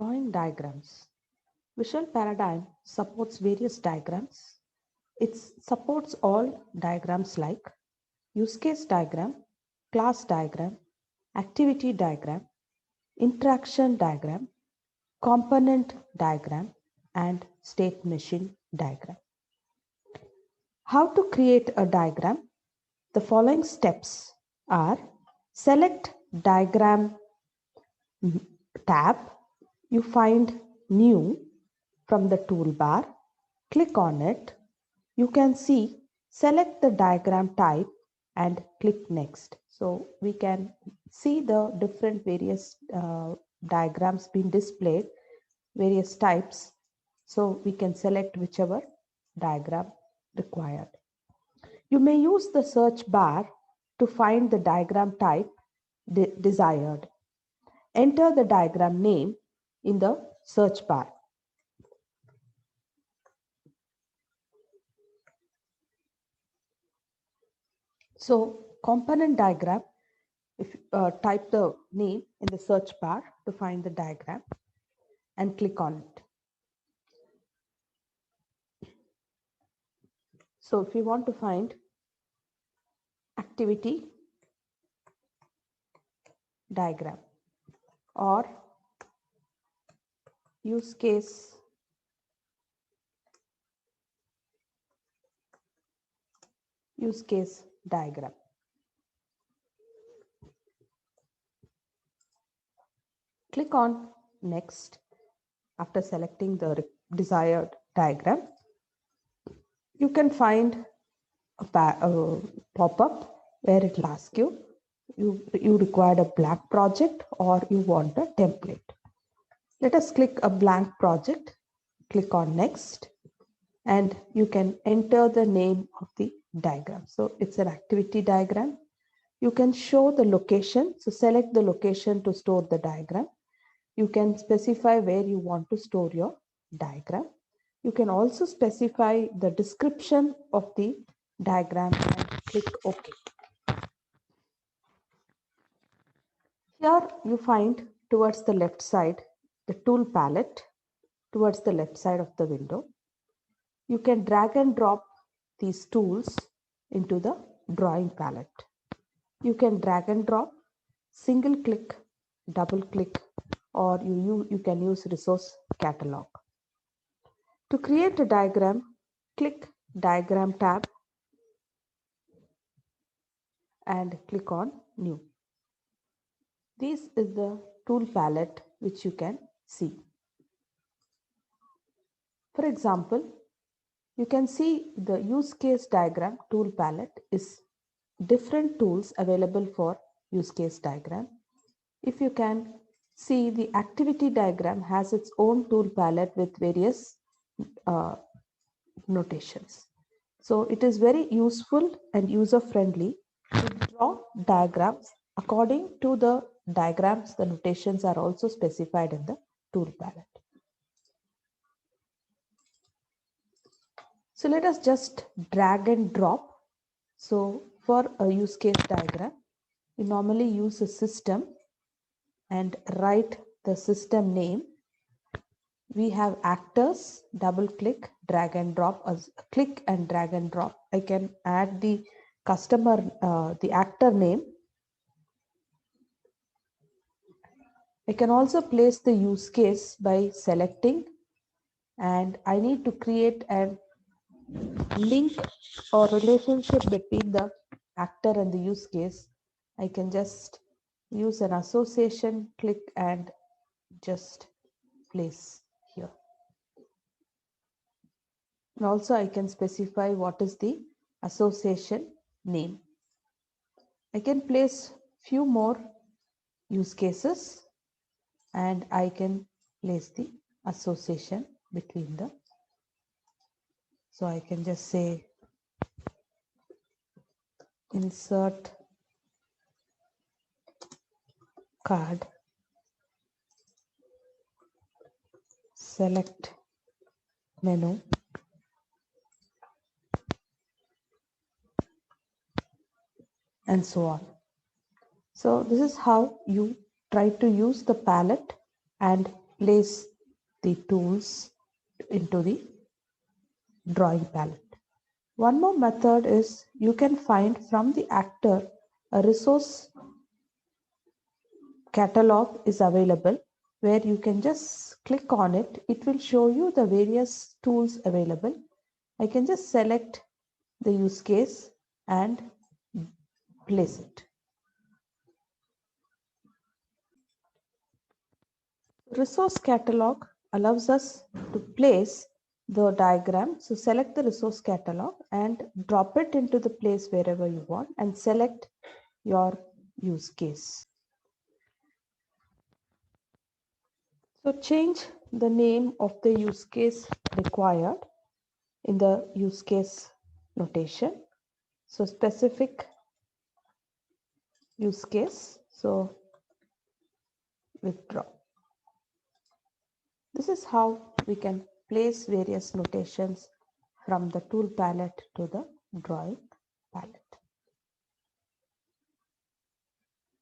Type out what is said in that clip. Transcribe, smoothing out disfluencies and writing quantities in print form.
Drawing diagrams. Visual paradigm supports various diagrams. It supports all diagrams like use case diagram, class diagram, activity diagram, interaction diagram, component diagram, and state machine diagram. How to create a diagram? The following steps are: select diagram tab. You find new from the toolbar. Click on it. You can see, select the diagram type and click next. So we can see the different various diagrams being displayed, various types. So we can select whichever diagram required. You may use the search bar to find the diagram type desired. Enter the diagram name in the search bar. So component diagram, if type the name in the search bar to find the diagram and click on it. So if you want to find activity diagram or use case diagram. Click on next after selecting the desired diagram. You can find a pop-up where it will ask you required a blank project or you want a template. Let us click a blank project. Click on next and you can enter the name of the diagram. So it's an activity diagram. You can show the location. So select the location to store the diagram. You can specify where you want to store your diagram. You can also specify the description of the diagram and click OK. Here you find towards the left side the tool palette towards the left side of the window. You can drag and drop these tools into the drawing palette. You can drag and drop, single click, double click, or you can use resource catalog. To create a diagram, click diagram tab and click on new. This is the tool palette which you can see. For example, you can see the use case diagram tool palette is different tools available for use case diagram. If you can see, the activity diagram has its own tool palette with various notations. So it is very useful and user friendly to draw diagrams according to the diagrams. The notations are also specified in the tool palette. So let us just drag and drop. So for a use case diagram, we normally use a system and write the system name. We have actors, double click, drag and drop, click and drag and drop. I can add the customer, the actor name. I can also place the use case by selecting, and I need to create a link or relationship between the actor and the use case. I can just use an association, click and just place here. And also I can specify what is the association name. I can place few more use cases and I can place the association between them. So I can just say insert card, select menu, and so on. So this is how you try to use the palette and place the tools into the drawing palette. One more method is you can find from the actor a resource catalog is available where you can just click on it. It will show you the various tools available. I can just select the use case and place it. Resource catalog allows us to place the diagram. So select the resource catalog and drop it into the place wherever you want and select your use case. So change the name of the use case required in the use case notation. So specific use case. So withdraw. This is how we can place various notations from the tool palette to the drawing palette.